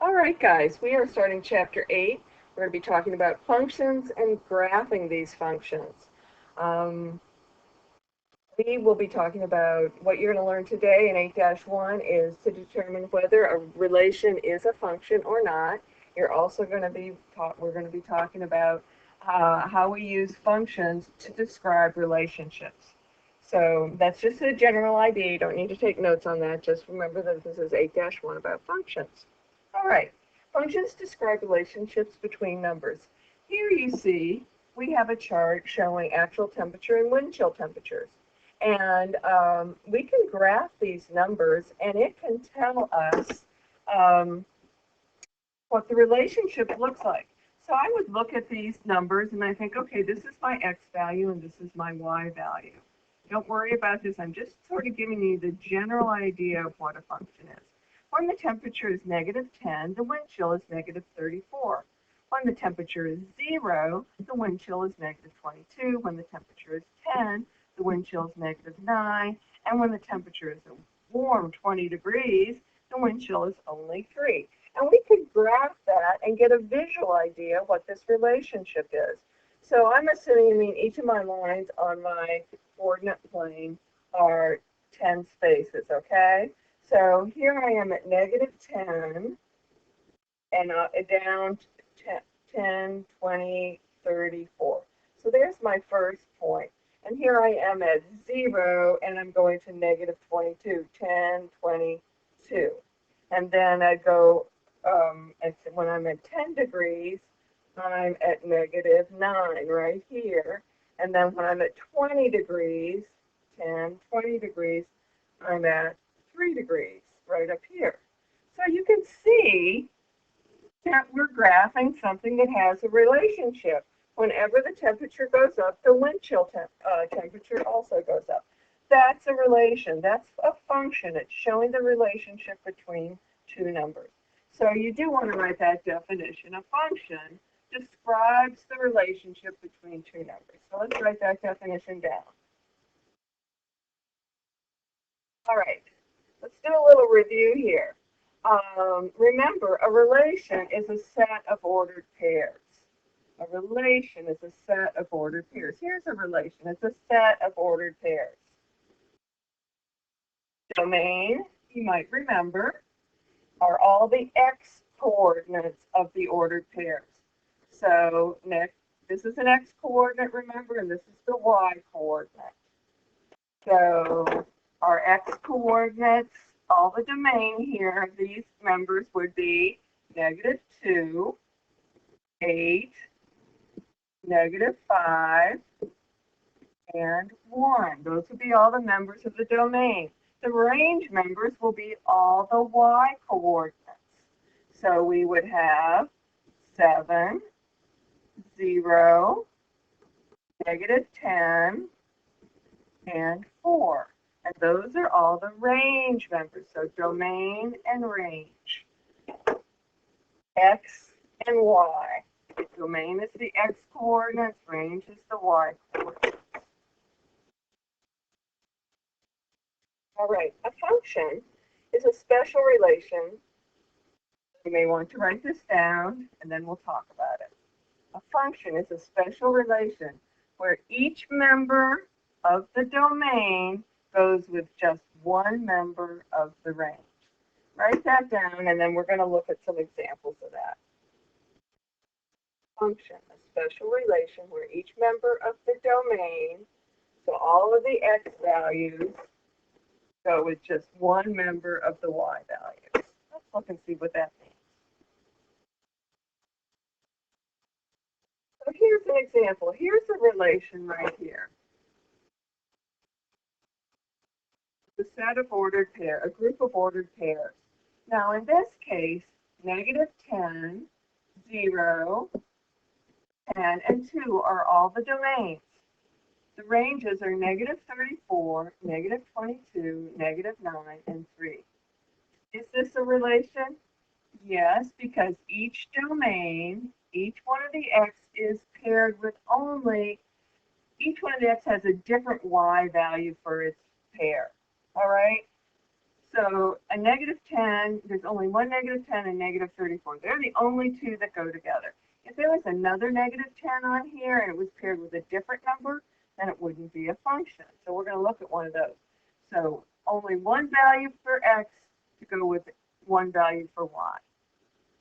All right, guys, we are starting chapter 8. We're going to be talking about functions and graphing these functions. Um, we will be talking about what you're going to learn today in 8-1 is to determine whether a relation is a function or not. You're also going to be we're going to be talking about how we use functions to describe relationships. So that's just a general idea. You don't need to take notes on that. Just remember that this is 8-1 about functions. All right. Functions describe relationships between numbers. Here you see we have a chart showing actual temperature and wind chill temperatures. And we can graph these numbers and it can tell us um, what the relationship looks like. So I would look at these numbers and I think, okay, this is my x value and this is my y value. Don't worry about this. I'm just sort of giving you the general idea of what a function is. When the temperature is -10, the wind chill is -34. When the temperature is 0, the wind chill is -22. When the temperature is 10, the wind chill is -9. And when the temperature is a warm 20 degrees, the wind chill is only 3. And we could graph that and get a visual idea what this relationship is. So I'm assuming each of my lines on my coordinate plane are 10 spaces, okay? So here I am at -10 and down to 10, 20, 34. So there's my first point. And here I am at 0 and I'm going to -22, 10, 22. And then I go, when I'm at 10 degrees, I'm at -9 right here. And then when I'm at 20 degrees, 10, 20 degrees, I'm at 3 degrees right up here. So you can see that we're graphing something that has a relationship. Whenever the temperature goes up, the wind chill temperature also goes up. That's a relation. That's a function. It's showing the relationship between two numbers. So you do want to write that definition. A function describes the relationship between two numbers. So let's write that definition down. All right, let's do a little review here. Remember, a relation is a set of ordered pairs. A relation is a set of ordered pairs. Here's a relation. It's a set of ordered pairs. Domain, you might remember, are all the x coordinates of the ordered pairs. So next, this is an x coordinate, remember, and this is the y coordinate. So our x coordinates, all the domain here of these members would be -2, 8, -5, and 1. Those would be all the members of the domain. The range members will be all the y coordinates. So we would have 7, 0, -10, and 4. And those are all the range members. So domain and range. X and Y. Domain is the x coordinates, range is the y coordinates. All right, a function is a special relation. You may want to write this down and then we'll talk about it. A function is a special relation where each member of the domain goes with just one member of the range. Write that down and then we're going to look at some examples of that. Function, a special relation where each member of the domain, so all of the x values, go with just one member of the y values. Let's look and see what that means. So here's an example. Here's a relation right here. The set of ordered pairs, a group of ordered pairs. Now in this case, -10, 0, 10, and 2 are all the domains. The ranges are -34, -22, -9, and 3. Is this a relation? Yes, because each domain, each one of the x is paired with only, each one of the x has a different y value for its pair. All right? So a negative 10, there's only one negative 10 and negative 34. They're the only two that go together. If there was another negative 10 on here and it was paired with a different number, then it wouldn't be a function. So we're going to look at one of those. So only one value for x to go with one value for y.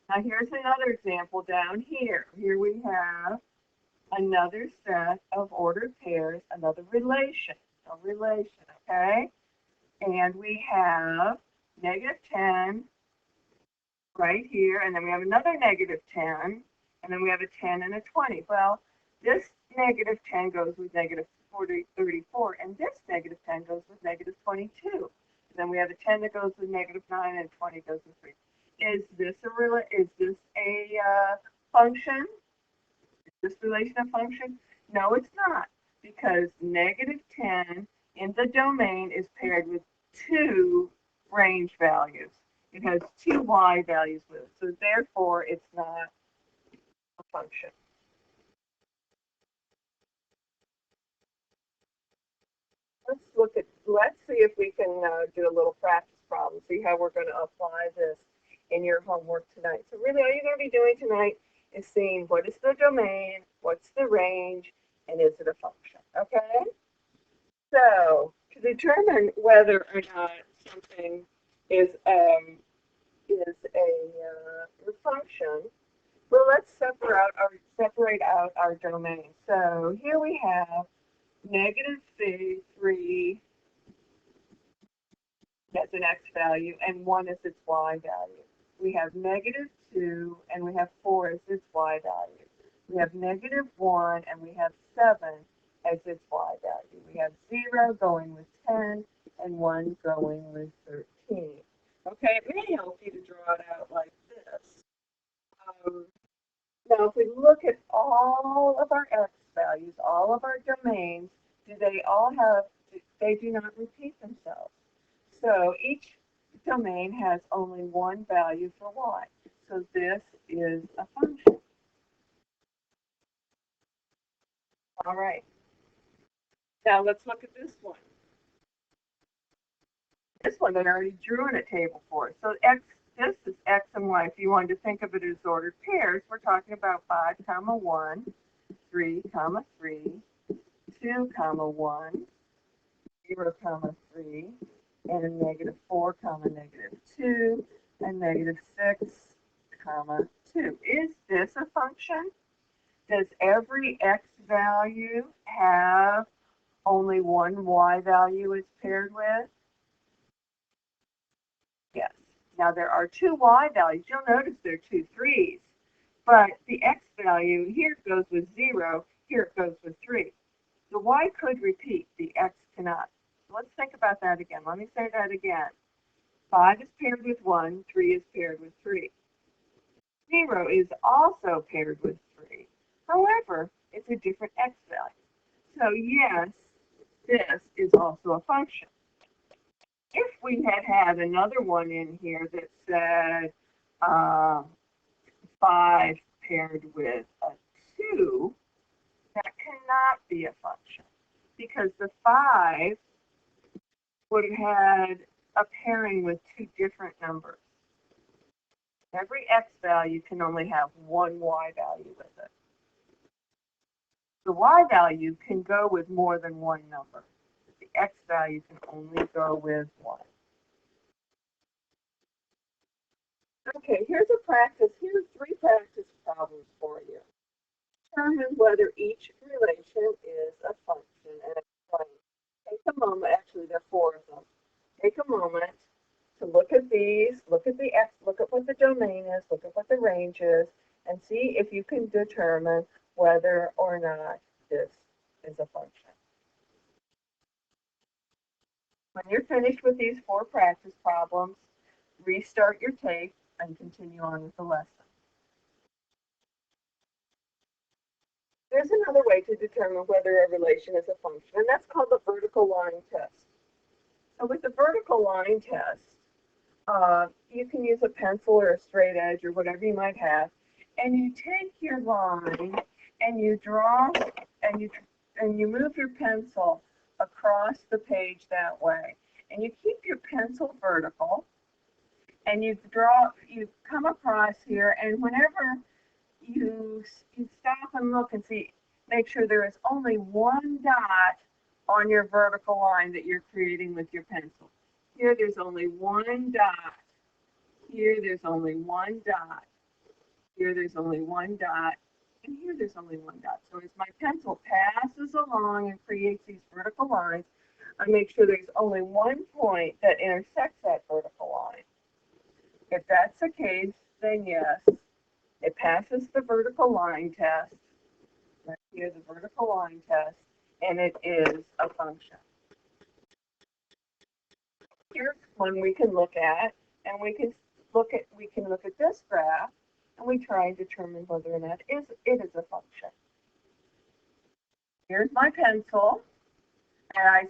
Now here's another example down here. Here we have another set of ordered pairs, another relation, okay? And we have negative 10 right here, and then we have another negative 10, and then we have a 10 and a 20. Well, this negative 10 goes with negative 34, and this negative 10 goes with negative 22. And then we have a 10 that goes with negative 9, and 20 goes with 3. Is this a function? Is this relation a function? No, it's not, because negative 10 in the domain is paired with two range values. It has two y values with it, so therefore it's not a function. Let's see if we can do a little practice problem, see how we're going to apply this in your homework tonight. So really all you're going to be doing tonight is seeing what is the domain, what's the range, and is it a function, okay? So to determine whether or not something is a function, well, let's separate out our domain. So here we have negative 3 as an x value, and 1 is its y value. We have negative 2, and we have 4 as its y value. We have negative 1, and we have 7 as its y value. We have 0 going with 10, and 1 going with 13. Okay, it may help you to draw it out like this. Now, if we look at all of our x values, all of our domains, they do not repeat themselves. So each domain has only one value for y. So this is a function. All right. Now let's look at this one. This one I already drew in a table for us. So this is x and y. If you wanted to think of it as ordered pairs, we're talking about 5, 1, 3, 3, 2, 1, 0, 3, and negative 4, negative 2, and negative 6, 2. Is this a function? Does every x value have only one y value it's paired with? Yes. Now there are two y values. You'll notice there are two 3's. But the x value, here it goes with 0, here it goes with 3. The y could repeat, the x cannot. So let's think about that again. Let me say that again. 5 is paired with 1, 3 is paired with 3. 0 is also paired with 3. However, it's a different x value. So yes, this is also a function. If we had another one in here that said 5 paired with a 2, that cannot be a function, because the 5 would have had a pairing with two different numbers. Every x value can only have one y value with it. The y value can go with more than one number. The x value can only go with 1. Okay, here's a practice. Here's 3 practice problems for you. Determine whether each relation is a function and explain. Take a moment, actually there are 4 of them. Take a moment to look at these, look at the x, look at what the domain is, look at what the range is, and see if you can determine whether or not this is a function. When you're finished with these 4 practice problems, restart your tape and continue on with the lesson. There's another way to determine whether a relation is a function, and that's called the vertical line test. So with the vertical line test, you can use a pencil or a straight edge or whatever you might have, and you take your line and you draw and you move your pencil across the page that way. and you keep your pencil vertical, and you come across here, and whenever you stop and look and see, make sure there is only one dot on your vertical line that you're creating with your pencil. Here, there's only one dot. Here, there's only one dot. Here, there's only one dot. And here, there's only one dot. So as my pencil passes along and creates these vertical lines, I make sure there's only one point that intersects that vertical line. If that's the case, then yes, it passes the vertical line test. Right here, the vertical line test, and it is a function. Here's one we can look at, and we can look at this graph, and we try and determine whether or not it is a function. Here's my pencil, and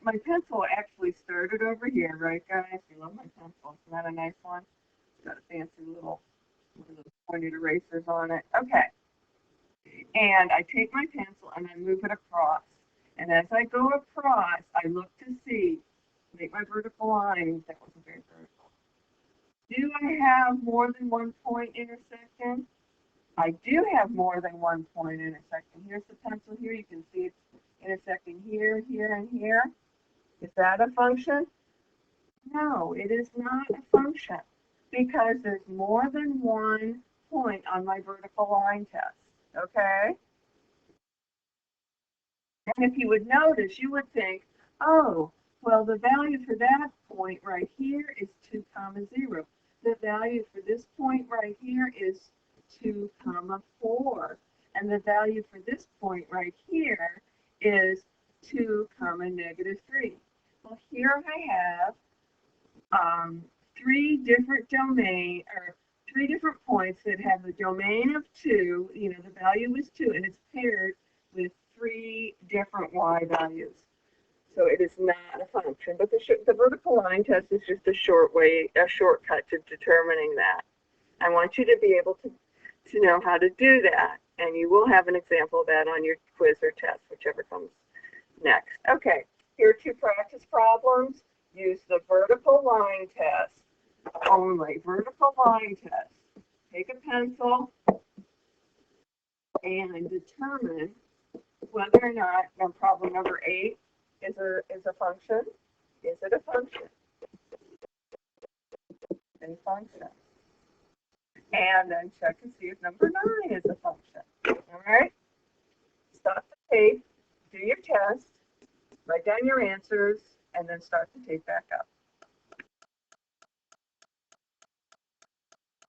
my pencil actually started over here, right guys? You love my pencil. Isn't that a nice one? It's got a fancy little one of those pointed erasers on it. Okay. And I take my pencil and I move it across. And as I go across, I look to see, make my vertical line. That wasn't very vertical. Do I have more than one point intersecting? I do have more than one point intersecting. Here's the pencil here. You can see it's intersecting here, here, and here. Is that a function? No, it is not a function because there's more than one point on my vertical line test. Okay? And if you would notice, you would think, oh, well, the value for that point right here is 2 comma 0. The value for this point right here is 2 comma 4. And the value for this point right here is 2 comma negative 3. Well, here I have 3 different points that have the domain of 2. You know, the value is 2, and it's paired with 3 different y values. So it is not a function, but the vertical line test is just a shortcut to determining that. I want you to be able to know how to do that, and you will have an example of that on your quiz or test, whichever comes next. Okay, here are 2 practice problems. Use the vertical line test only. Vertical line test. Take a pencil and determine whether or not, problem number 8 is a function. Is it a function? A function. And then check and see if number 9 is a function. All right? Stop the tape, do your test, write down your answers, and then start the tape back up.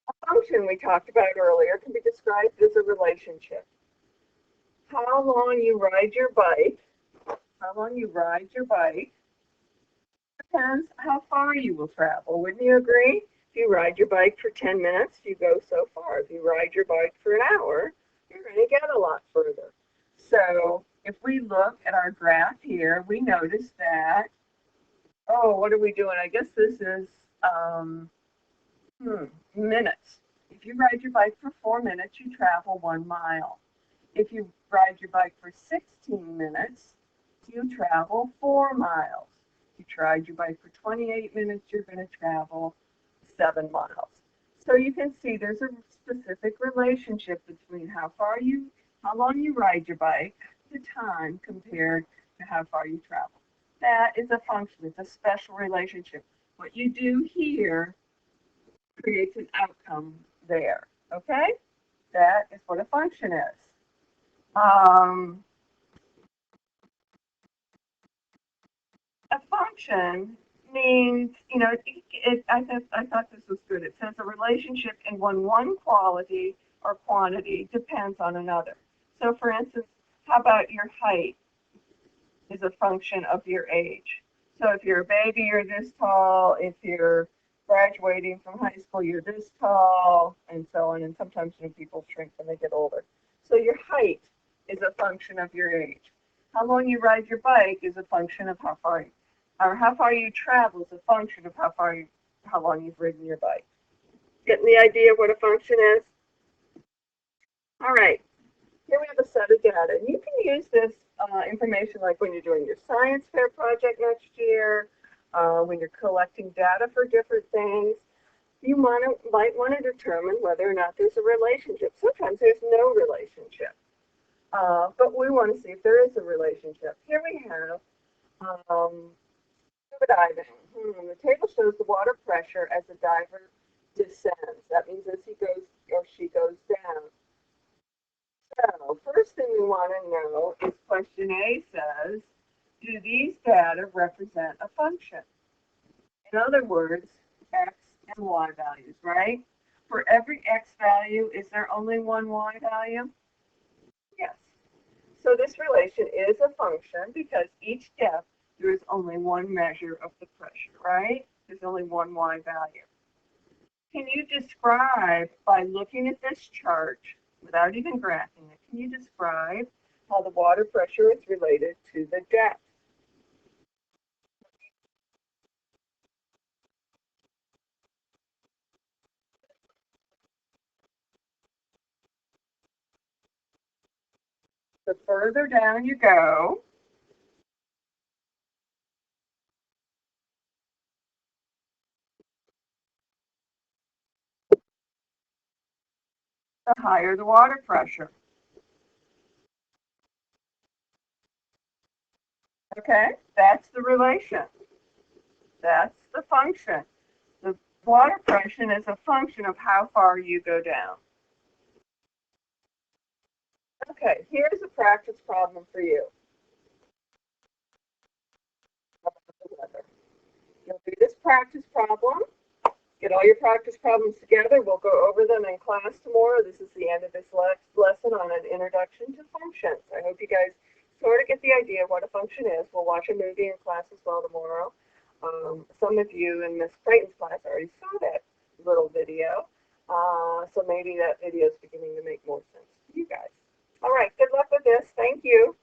A function we talked about earlier can be described as a relationship. How long you ride your bike depends how far you will travel. Wouldn't you agree? If you ride your bike for 10 minutes, you go so far. If you ride your bike for an hour, you're going to get a lot further. So if we look at our graph here, we notice that, oh, what are we doing? I guess this is minutes. If you ride your bike for 4 minutes, you travel 1 mile. If you ride your bike for 16 minutes, you travel 4 miles. If you ride your bike for 28 minutes, you're going to travel 7 miles. So you can see there's a specific relationship between how long you ride your bike, the time compared to how far you travel. That is a function. It's a special relationship. What you do here creates an outcome there. Okay? That is what a function is. A function means, you know, I thought this was good. It says a relationship in one quality or quantity depends on another. So for instance, how about your height is a function of your age. So if you're a baby, you're this tall. If you're graduating from high school, you're this tall, and so on. And sometimes people shrink when they get older. So your height is a function of your age. How long you ride your bike is a function of how far you travel is a function of how long you've ridden your bike. Getting the idea of what a function is? All right, here we have a set of data. And you can use this information like when you're doing your science fair project next year, when you're collecting data for different things, you might want to determine whether or not there's a relationship. Sometimes there's no relationship, but we want to see if there is a relationship. Here we have scuba diving. The table shows the water pressure as the diver descends. That means as he goes or she goes down. So first thing we want to know is question A says, do these data represent a function? In other words, x and y values, right? For every x value, is there only one y value? Yes. So this relation is a function because each step there is only one measure of the pressure, right? There's only one y value. Can you describe, by looking at this chart, without even graphing it, can you describe how the water pressure is related to the depth? The further down you go, the higher the water pressure. Okay, that's the relation. That's the function. The water pressure is a function of how far you go down. Okay, here's a practice problem for you. You'll do this practice problem. Get all your practice problems together. We'll go over them in class tomorrow. This is the end of this lesson on an introduction to functions. I hope you guys sort of get the idea of what a function is. We'll watch a movie in class as well tomorrow. Some of you in Miss Creighton's class already saw that little video. So maybe that video is beginning to make more sense to you guys. All right, good luck with this. Thank you.